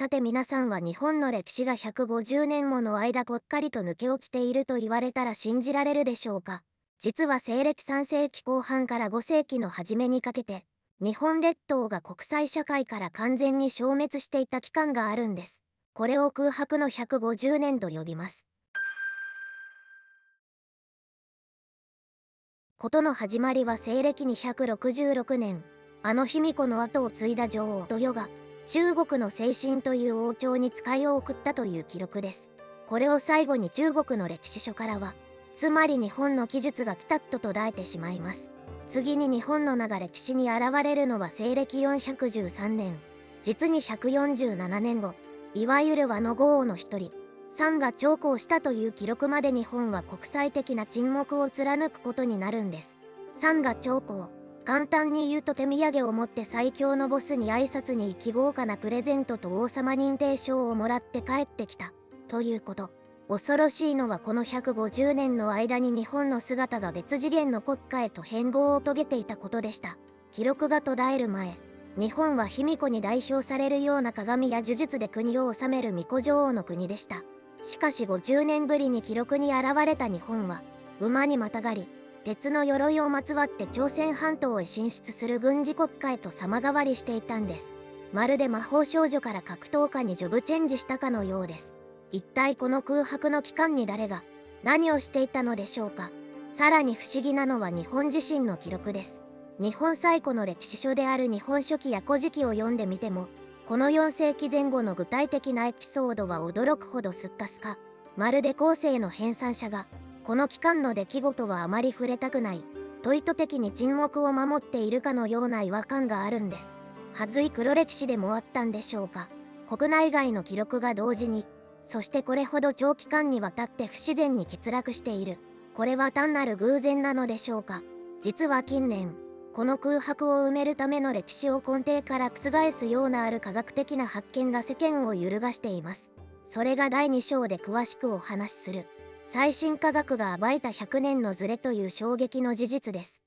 さて皆さんは日本の歴史が150年もの間ぽっかりと抜け落ちていると言われたら信じられるでしょうか。実は西暦3世紀後半から5世紀の初めにかけて、日本列島が国際社会から完全に消滅していた期間があるんです。これを空白の150年と呼びます。事の始まりは西暦266年、あの卑弥呼の後を継いだ女王豊が、中国の清津という王朝に使いを送ったという記録です。これを最後に中国の歴史書からは、つまり日本の記述が来たと途絶えてしまいます。次に日本の名が歴史に現れるのは西暦413年、実に147年後、いわゆる倭の五王の一人、サが長考したという記録まで日本は国際的な沈黙を貫くことになるんです。サが長考、簡単に言うと手土産を持って最強のボスに挨拶に行き豪華なプレゼントと王様認定証をもらって帰ってきたということ。恐ろしいのはこの150年の間に日本の姿が別次元の国家へと変貌を遂げていたことでした。記録が途絶える前、日本は卑弥呼に代表されるような鏡や呪術で国を治める巫女女王の国でした。しかし50年ぶりに記録に現れた日本は、馬にまたがり、鉄の鎧をまつわって朝鮮半島へ進出する軍事国家へと様変わりしていたんです。まるで魔法少女から格闘家にジョブチェンジしたかのようです。一体この空白の期間に誰が何をしていたのでしょうか。さらに不思議なのは日本自身の記録です。日本最古の歴史書である日本書紀や古事記を読んでみても、この4世紀前後の具体的なエピソードは驚くほどスッカスカ。まるで後世の編纂者が、この期間の出来事はあまり触れたくない、と意図的に沈黙を守っているかのような違和感があるんです。はずい黒歴史でもあったんでしょうか。国内外の記録が同時に、そしてこれほど長期間にわたって不自然に欠落している。これは単なる偶然なのでしょうか。実は近年、この空白を埋めるための歴史を根底から覆すようなある科学的な発見が世間を揺るがしています。それが第2章で詳しくお話しする、最新科学が暴いた100年のズレという衝撃の事実です。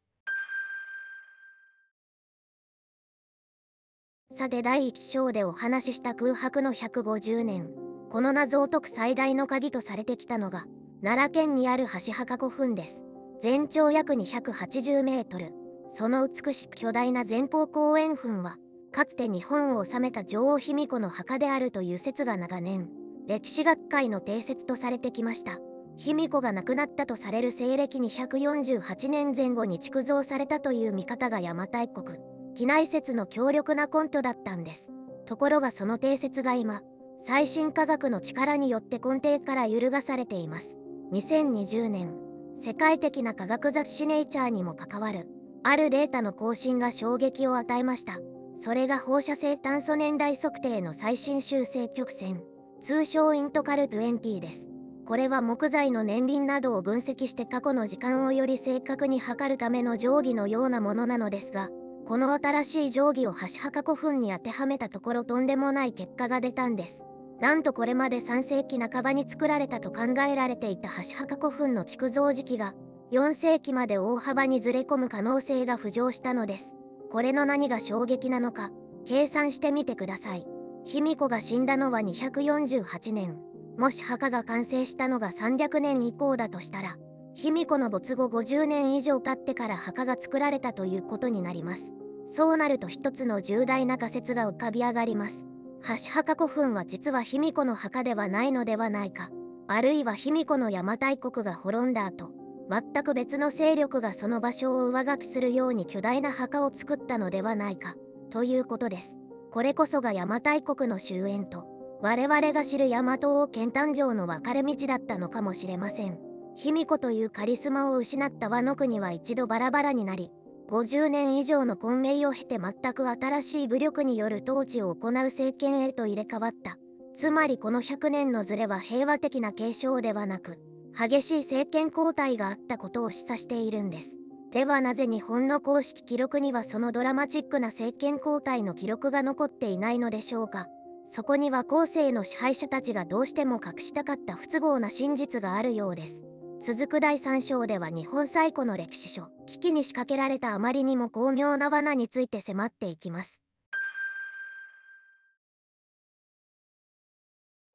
さて第1章でお話しした空白の150年。この謎を解く最大の鍵とされてきたのが、奈良県にある箸墓古墳です。全長約280メートル。その美しく巨大な前方後円墳は、かつて日本を治めた女王卑弥呼の墓であるという説が長年、歴史学会の定説とされてきました。卑弥呼が亡くなったとされる西暦248年前後に築造されたという見方が邪馬台国、畿内説の強力な根拠だったんです。ところがその定説が今、最新科学の力によって根底から揺るがされています。2020年、世界的な科学雑誌ネイチャーにも関わる、あるデータの更新が衝撃を与えました。それが放射性炭素年代測定の最新修正曲線、通称イントカル20です。これは木材の年輪などを分析して過去の時間をより正確に測るための定規のようなものなのですが、この新しい定規を箸墓古墳に当てはめたところとんでもない結果が出たんです。なんとこれまで3世紀半ばに作られたと考えられていた箸墓古墳の築造時期が4世紀まで大幅にずれ込む可能性が浮上したのです。これの何が衝撃なのか、計算してみてください。卑弥呼が死んだのは248年。もし墓が完成したのが300年以降だとしたら、卑弥呼の没後50年以上経ってから墓が作られたということになります。そうなると一つの重大な仮説が浮かび上がります。箸墓古墳は実は卑弥呼の墓ではないのではないか。あるいは卑弥呼の邪馬台国が滅んだ後、全く別の勢力がその場所を上書きするように巨大な墓を作ったのではないか、ということです。これこそが邪馬台国の終焉と、我々が知る大和王権誕生の分かれ道だったのかもしれません。卑弥呼というカリスマを失った倭の国は一度バラバラになり、50年以上の混迷を経て全く新しい武力による統治を行う政権へと入れ替わった。つまりこの100年のズレは平和的な継承ではなく、激しい政権交代があったことを示唆しているんです。ではなぜ日本の公式記録にはそのドラマチックな政権交代の記録が残っていないのでしょうか。そこには後世の支配者たちがどうしても隠したかった不都合な真実があるようです。続く第3章では日本最古の歴史書、危機に仕掛けられたあまりにも巧妙な罠について迫っていきます。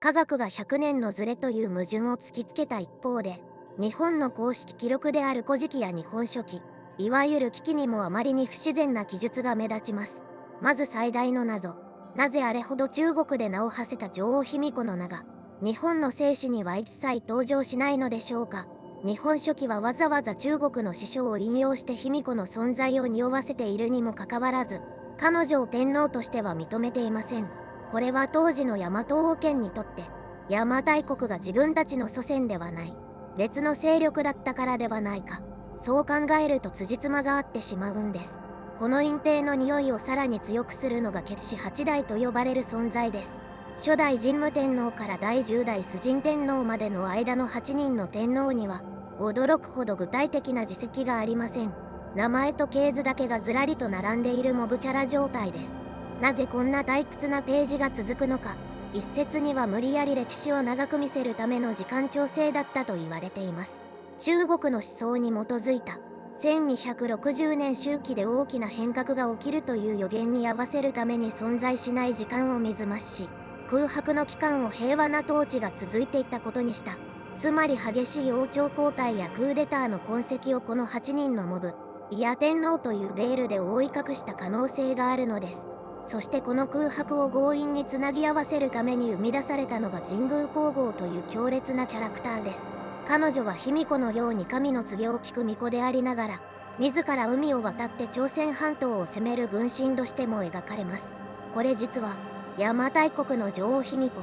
科学が100年のズレという矛盾を突きつけた一方で、日本の公式記録である古事記や日本書紀、いわゆる危機にもあまりに不自然な記述が目立ちます。まず最大の謎、なぜあれほど中国で名を馳せた女王卑弥呼の名が日本の正史には一切登場しないのでしょうか。日本書紀はわざわざ中国の師匠を引用して卑弥呼の存在を匂わせているにもかかわらず、彼女を天皇としては認めていません。これは当時の大和王権にとって邪馬台国が自分たちの祖先ではない別の勢力だったからではないか、そう考えると辻褄が合ってしまうんです。この隠蔽の匂いをさらに強くするのが血氏八代と呼ばれる存在です。初代神武天皇から第10代崇神天皇までの間の8人の天皇には驚くほど具体的な事績がありません。名前と系図だけがずらりと並んでいるモブキャラ状態です。なぜこんな退屈なページが続くのか。一説には無理やり歴史を長く見せるための時間調整だったと言われています。中国の思想に基づいた1260年周期で大きな変革が起きるという予言に合わせるために存在しない時間を水増しし、空白の期間を平和な統治が続いていったことにした。つまり激しい王朝交代やクーデターの痕跡をこの8人のモブ、いや天皇というベールで覆い隠した可能性があるのです。そしてこの空白を強引につなぎ合わせるために生み出されたのが神宮皇后という強烈なキャラクターです。彼女は卑弥呼のように神の告げを聞く巫女でありながら、自ら海を渡って朝鮮半島を攻める軍神としても描かれます。これ実は邪馬台国の女王卑弥呼、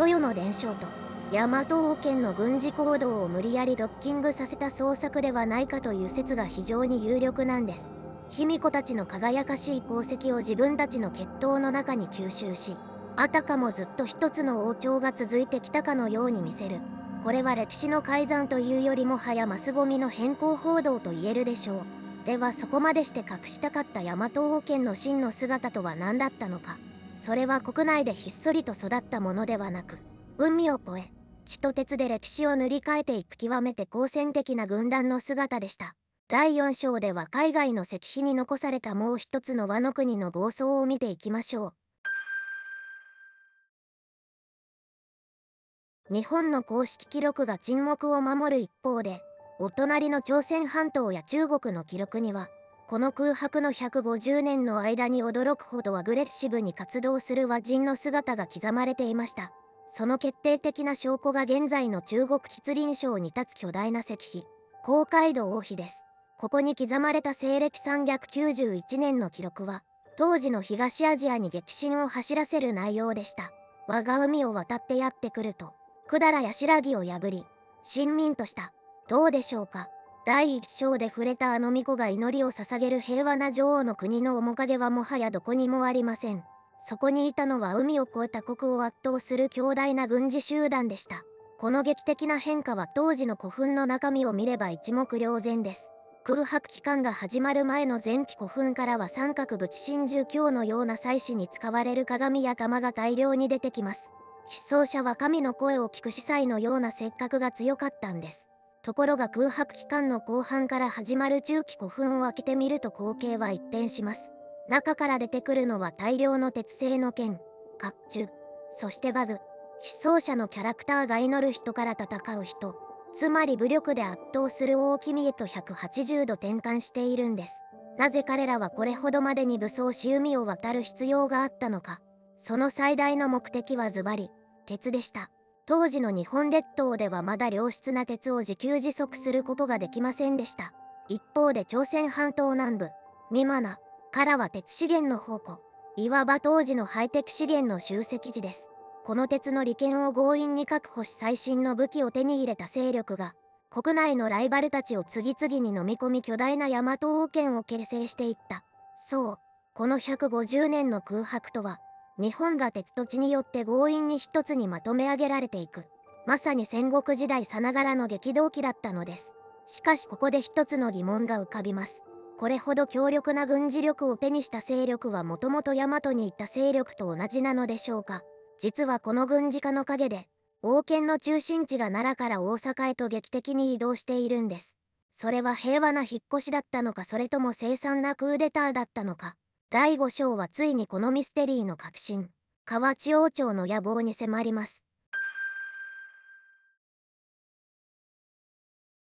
豊の伝承と大和王権の軍事行動を無理やりドッキングさせた創作ではないかという説が非常に有力なんです。卑弥呼たちの輝かしい功績を自分たちの血統の中に吸収し、あたかもずっと一つの王朝が続いてきたかのように見せる。これは歴史の改ざんというよりもはやマスゴミの変更報道と言えるでしょう。ではそこまでして隠したかった大和王権の真の姿とは何だったのか。それは国内でひっそりと育ったものではなく、海を越え地と鉄で歴史を塗り替えていく極めて好戦的な軍団の姿でした。第4章では海外の石碑に残されたもう一つの倭の国の暴走を見ていきましょう。日本の公式記録が沈黙を守る一方で、お隣の朝鮮半島や中国の記録には、この空白の150年の間に驚くほどアグレッシブに活動する和人の姿が刻まれていました。その決定的な証拠が現在の中国吉林省に立つ巨大な石碑、広海道王碑です。ここに刻まれた西暦391年の記録は、当時の東アジアに激震を走らせる内容でした。我が海を渡ってやってくると、百済や新羅を破り、臣民とした。どうでしょうか。第一章で触れたあの巫女が祈りを捧げる平和な女王の国の面影はもはやどこにもありません。そこにいたのは海を越えた国を圧倒する強大な軍事集団でした。この劇的な変化は当時の古墳の中身を見れば一目瞭然です。空白期間が始まる前の前期古墳からは三角仏神儒教のような祭祀に使われる鏡や玉が大量に出てきます。失踪者は神の声を聞く司祭のような性格が強かったんです。ところが空白期間の後半から始まる中期古墳を開けてみると光景は一変します。中から出てくるのは大量の鉄製の剣、甲冑、そしてバグ。失踪者のキャラクターが祈る人から戦う人、つまり武力で圧倒する大君へと180度転換しているんです。なぜ彼らはこれほどまでに武装し海を渡る必要があったのか。その最大の目的はズバリ鉄でした。当時の日本列島ではまだ良質な鉄を自給自足することができませんでした。一方で朝鮮半島南部ミマナからは鉄資源の宝庫、いわば当時のハイテク資源の集積地です。この鉄の利権を強引に確保し最新の武器を手に入れた勢力が国内のライバルたちを次々に飲み込み巨大な大和王権を形成していった。そう、この150年の空白とは日本が鉄と地によって強引に一つにまとめ上げられていく、まさに戦国時代さながらの激動期だったのです。しかしここで一つの疑問が浮かびます。これほど強力な軍事力を手にした勢力はもともと大和に行った勢力と同じなのでしょうか。実はこの軍事化の陰で王権の中心地が奈良から大阪へと劇的に移動しているんです。それは平和な引っ越しだったのか、それとも凄惨なクーデターだったのか。第5章はついにこのミステリーの核心、河内王朝の野望に迫ります。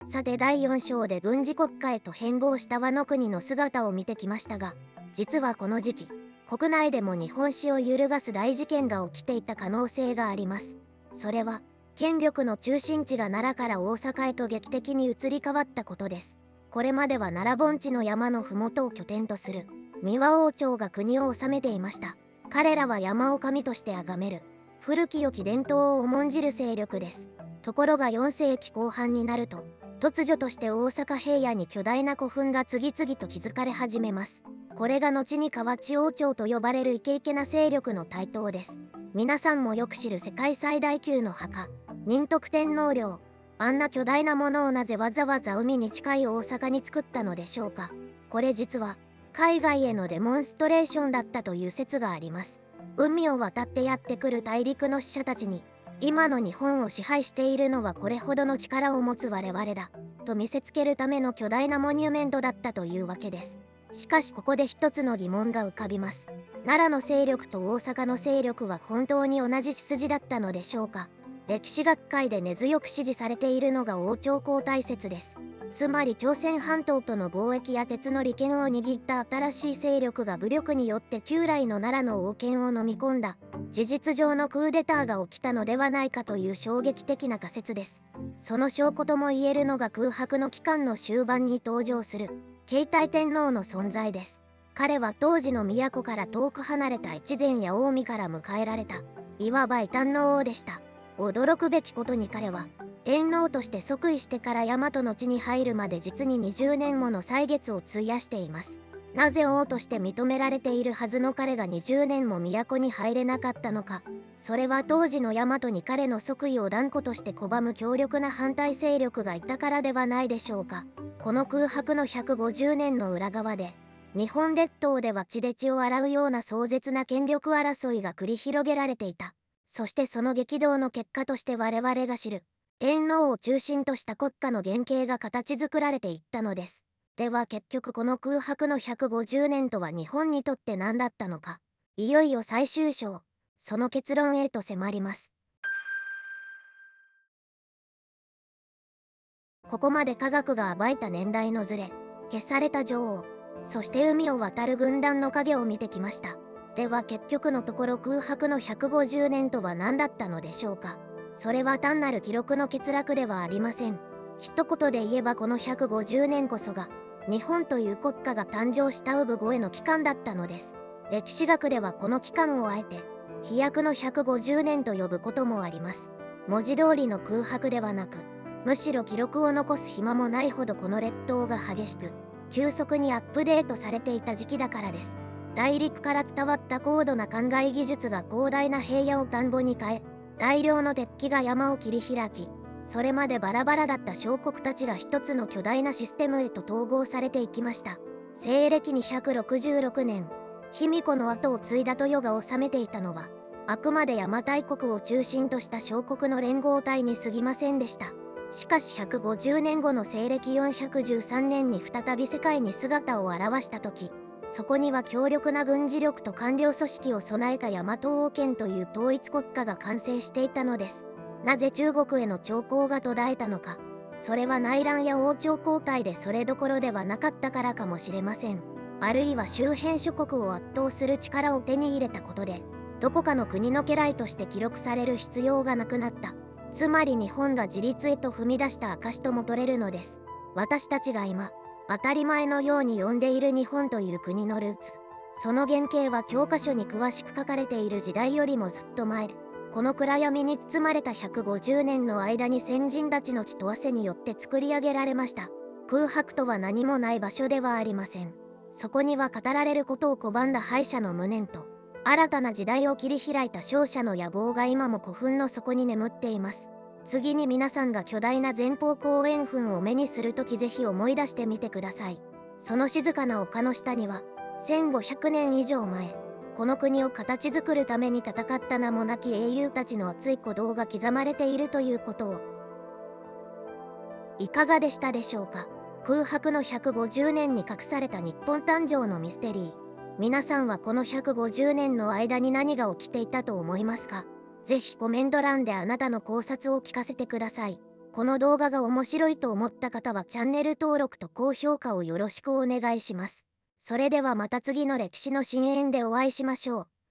さて第4章で軍事国家へと変貌した倭の国の姿を見てきましたが、実はこの時期国内でも日本史を揺るがす大事件が起きていた可能性があります。それは権力の中心地が奈良から大阪へと劇的に移り変わったことです。これまでは奈良盆地の山の麓を拠点とする三輪王朝が国を治めていました。彼らは山を神として崇める古き良き伝統を重んじる勢力です。ところが4世紀後半になると突如として大阪平野に巨大な古墳が次々と築かれ始めます。これが後に河内王朝と呼ばれるイケイケな勢力の台頭です。皆さんもよく知る世界最大級の墓、仁徳天皇陵。あんな巨大なものをなぜわざわざ海に近い大阪に作ったのでしょうか。これ実は海外へのデモンストレーションだったという説があります。海を渡ってやってくる大陸の使者たちに、今の日本を支配しているのはこれほどの力を持つ我々だと見せつけるための巨大なモニュメントだったというわけです。しかしここで一つの疑問が浮かびます。奈良の勢力と大阪の勢力は本当に同じ血筋だったのでしょうか。歴史学会で根強く支持されているのが王朝交代説です。つまり朝鮮半島との貿易や鉄の利権を握った新しい勢力が武力によって旧来の奈良の王権を飲み込んだ事実上のクーデターが起きたのではないかという衝撃的な仮説です。その証拠ともいえるのが空白の期間の終盤に登場する慶太天皇の存在です。彼は当時の都から遠く離れた越前や近江から迎えられたいわば異端の王でした。驚くべきことに彼は天皇として即位してから大和の地に入るまで実に20年もの歳月を費やしています。なぜ王として認められているはずの彼が20年も都に入れなかったのか。それは当時の大和に彼の即位を断固として拒む強力な反対勢力がいたからではないでしょうか。この空白の150年の裏側で日本列島では血で血を洗うような壮絶な権力争いが繰り広げられていた。そしてその激動の結果として我々が知る天皇を中心とした国家の原型が形作られていったのです。では結局この空白の150年とは日本にとって何だったのか。いよいよ最終章、その結論へと迫ります。ここまで科学が暴いた年代のずれ、消された女王、そして海を渡る軍団の影を見てきました。では結局のところ空白の150年とは何だったのでしょうか。それは単なる記録の欠落ではありません。一言で言えばこの150年こそが日本という国家が誕生した産声の期間だったのです。歴史学ではこの期間をあえて飛躍の150年と呼ぶこともあります。文字通りの空白ではなく、むしろ記録を残す暇もないほどこの列島が激しく急速にアップデートされていた時期だからです。大陸から伝わった高度な灌漑技術が広大な平野を田んぼに変え、大量の鉄器が山を切り開き、それまでバラバラだった小国たちが一つの巨大なシステムへと統合されていきました。西暦266年、卑弥呼の後を継いだ豊が治めていたのは、あくまで邪馬台国を中心とした小国の連合体に過ぎませんでした。しかし150年後の西暦413年に再び世界に姿を現した時、そこには強力な軍事力と官僚組織を備えた大和王権という統一国家が完成していたのです。なぜ中国への兆候が途絶えたのか。それは内乱や王朝交代でそれどころではなかったからかもしれません。あるいは周辺諸国を圧倒する力を手に入れたことで、どこかの国の家来として記録される必要がなくなった。つまり日本が自立へと踏み出した証とも取れるのです。私たちが今当たり前のように呼んでいる日本という国のルーツ、その原型は教科書に詳しく書かれている時代よりもずっと前、この暗闇に包まれた150年の間に先人たちの血と汗によって作り上げられました。空白とは何もない場所ではありません。そこには語られることを拒んだ敗者の無念と、新たな時代を切り開いた勝者の野望が今も古墳の底に眠っています。次に皆さんが巨大な前方後円墳を目にするときぜひ思い出してみてください。その静かな丘の下には1500年以上前、この国を形作るために戦った名もなき英雄たちの熱い鼓動が刻まれているということを。いかがでしたでしょうか。空白の150年に隠された日本誕生のミステリー。皆さんはこの150年の間に何が起きていたと思いますか。ぜひコメント欄であなたの考察を聞かせてください。この動画が面白いと思った方はチャンネル登録と高評価をよろしくお願いします。それではまた次の歴史の深淵でお会いしましょう。